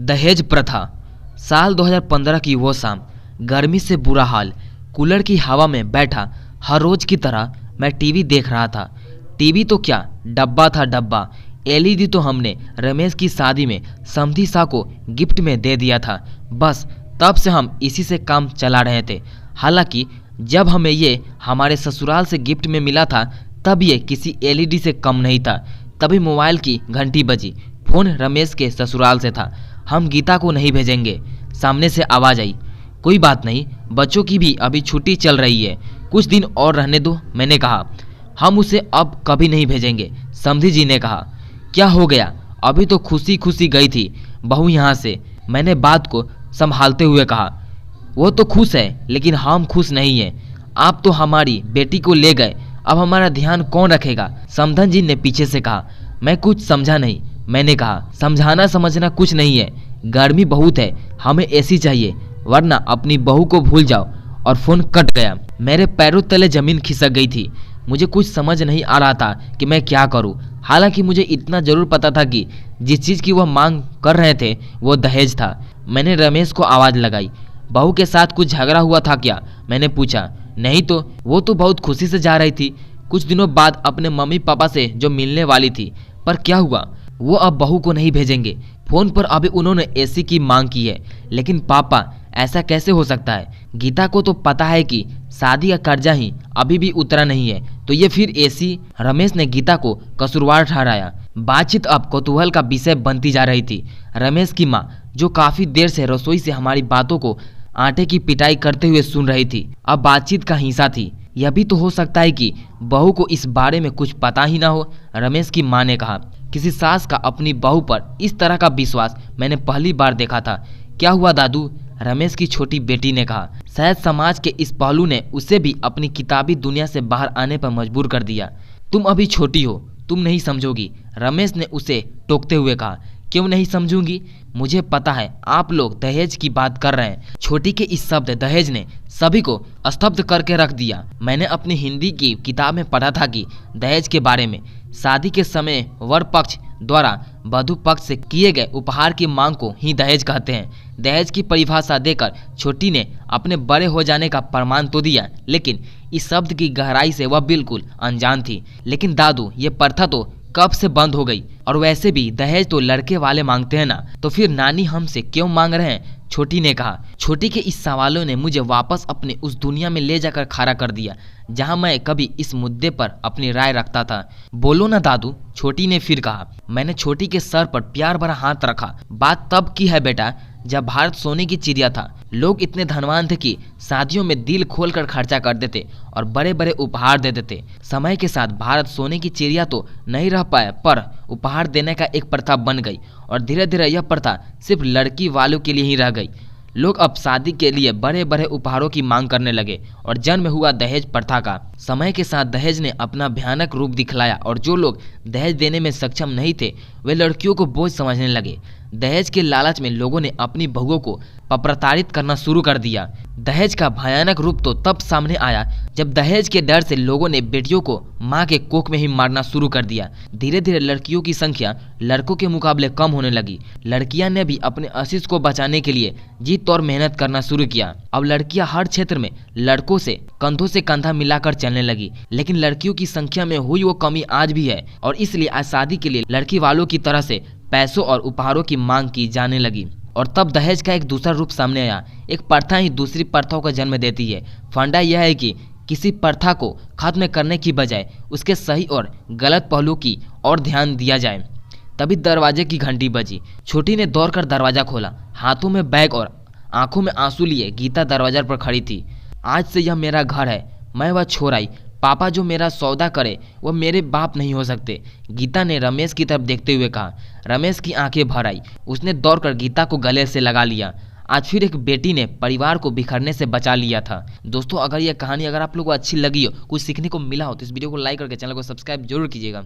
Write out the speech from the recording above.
दहेज प्रथा। साल 2015 की वो शाम, गर्मी से बुरा हाल, कूलर की हवा में बैठा हर रोज की तरह मैं टीवी देख रहा था। टीवी तो क्या, डब्बा था डब्बा। एलईडी तो हमने रमेश की शादी में समधी सा को गिफ्ट में दे दिया था। बस तब से हम इसी से काम चला रहे थे। हालांकि जब हमें ये हमारे ससुराल से गिफ्ट में मिला था तब ये किसी एलईडी से कम नहीं था। तभी मोबाइल की घंटी बजी। फोन रमेश के ससुराल से था। हम गीता को नहीं भेजेंगे, सामने से आवाज़ आई। कोई बात नहीं, बच्चों की भी अभी छुट्टी चल रही है, कुछ दिन और रहने दो। मैंने कहा हम उसे अब कभी नहीं भेजेंगे। समधी जी ने कहा क्या हो गया, अभी तो खुशी खुशी गई थी बहू यहाँ से। मैंने बात को संभालते हुए कहा वो तो खुश है लेकिन हम खुश नहीं हैं। आप तो हमारी बेटी को ले गए, अब हमारा ध्यान कौन रखेगा। समधन जी ने पीछे से कहा। मैं कुछ समझा नहीं। मैंने कहा समझाना समझना कुछ नहीं है, गर्मी बहुत है, हमें एसी चाहिए वरना अपनी बहू को भूल जाओ। और फोन कट गया। मेरे पैरों तले जमीन खिसक गई थी। मुझे कुछ समझ नहीं आ रहा था कि मैं क्या करूं। हालांकि मुझे इतना जरूर पता था कि जिस चीज़ की वह मांग कर रहे थे वो दहेज था। मैंने रमेश को आवाज़ लगाई। बहू के साथ कुछ झगड़ा हुआ था क्या? मैंने पूछा। नहीं तो, वो तो बहुत खुशी से जा रही थी, कुछ दिनों बाद अपने मम्मी पापा से जो मिलने वाली थी। पर क्या हुआ, वो अब बहू को नहीं भेजेंगे। फोन पर अभी उन्होंने एसी की मांग की है। लेकिन पापा, ऐसा कैसे हो सकता है? गीता को तो पता है कि शादी का कर्जा ही अभी भी उतरा नहीं है, तो ये फिर एसी? रमेश ने गीता को कसूरवार ठहराया। बातचीत अब कौतूहल का विषय बनती जा रही थी। रमेश की माँ, जो काफी देर से रसोई से हमारी बातों को आटे की पिटाई करते हुए सुन रही थी, अब बातचीत का हिस्सा थी। यह भी तो हो सकता है कि बहू को इस बारे में कुछ पता ही ना हो, रमेश की माँ ने कहा। किसी सास का अपनी बहू पर इस तरह का विश्वास मैंने पहली बार देखा था। क्या हुआ दादू? रमेश की छोटी बेटी ने कहा। शायद समाज के इस पहलू ने उसे भी अपनी किताबी दुनिया से बाहर आने पर मजबूर कर दिया। तुम अभी छोटी हो, तुम नहीं समझोगी, रमेश ने उसे टोकते हुए कहा। क्यों नहीं समझूंगी? मुझे पता है आप लोग दहेज की बात कर रहे हैं। छोटी के इस शब्द दहेज ने सभी को स्तब्ध करके रख दिया। मैंने अपनी हिंदी की किताब में पढ़ा था कि दहेज के बारे में शादी के समय वर पक्ष द्वारा वधु पक्ष से किए गए उपहार की मांग को ही दहेज कहते हैं। दहेज की परिभाषा देकर छोटी ने अपने बड़े हो जाने का प्रमाण तो दिया, लेकिन इस शब्द की गहराई से वह बिल्कुल अनजान थी। लेकिन दादू, ये प्रथा तो कब से बंद हो गई, और वैसे भी दहेज तो लड़के वाले मांगते हैं ना, तो फिर नानी हमसे क्यों मांग रहे हैं? छोटी ने कहा। छोटी के इस सवालों ने मुझे वापस अपने उस दुनिया में ले जाकर खड़ा कर दिया जहां मैं कभी इस मुद्दे पर अपनी राय रखता था। बोलो ना दादू, छोटी ने फिर कहा। मैंने छोटी के सर पर प्यार भरा हाथ रखा। बात तब की है बेटा जब भारत सोने की चिड़िया था। लोग इतने धनवान थे कि शादियों में दिल खोलकर खर्चा कर देते और बड़े बड़े उपहार दे देते। समय के साथ भारत सोने की चिड़िया तो नहीं रह पाए, पर उपहार देने का एक प्रथा बन गई और धीरे धीरे यह प्रथा सिर्फ लड़की वालों के लिए ही रह गई। लोग अब शादी के लिए बड़े बड़े उपहारों की मांग करने लगे और जन्म हुआ दहेज प्रथा का। समय के साथ दहेज ने अपना भयानक रूप दिखलाया और जो लोग दहेज देने में सक्षम नहीं थे वे लड़कियों को बोझ समझने लगे। दहेज के लालच में लोगों ने अपनी बहुओं को प्रताड़ित करना शुरू कर दिया। दहेज का भयानक रूप तो तब सामने आया जब दहेज के डर से लोगों ने बेटियों को मां के कोख में ही मारना शुरू कर दिया। धीरे धीरे लड़कियों की संख्या लड़कों के मुकाबले कम होने लगी। लड़कियां ने भी अपने अस्तित्व को बचाने के लिए जीत और मेहनत करना शुरू किया। अब लड़कियां हर क्षेत्र में लड़कों से कंधा मिलाकर चलने लगी। लेकिन लड़कियों की संख्या में हुई वो कमी आज भी है और इसलिए आज शादी के लिए लड़की वालों की तरह से पैसों और उपहारों की मांग की जाने लगी। और तब दहेज का एक दूसरा रूप सामने आया। एक प्रथा ही दूसरी प्रथाओं का जन्म देती है। फंडा यह है कि किसी प्रथा को खत्म करने की बजाय उसके सही और गलत पहलू की ओर ध्यान दिया जाए। तभी दरवाजे की घंटी बजी। छोटी ने दौड़कर दरवाजा खोला। हाथों में बैग और आंखों में आंसू लिए गीता दरवाजा पर खड़ी थी। आज से यह मेरा घर है, मैं वह छोड़ आई। पापा जो मेरा सौदा करे वह मेरे बाप नहीं हो सकते, गीता ने रमेश की तरफ देखते हुए कहा। रमेश की आंखें भर आई। उसने दौड़कर गीता को गले से लगा लिया। आज फिर एक बेटी ने परिवार को बिखरने से बचा लिया था। दोस्तों, अगर यह कहानी अगर आप लोगों को अच्छी लगी हो, कुछ सीखने को मिला हो, तो इस वीडियो को लाइक करके चैनल को सब्सक्राइब जरूर कीजिएगा।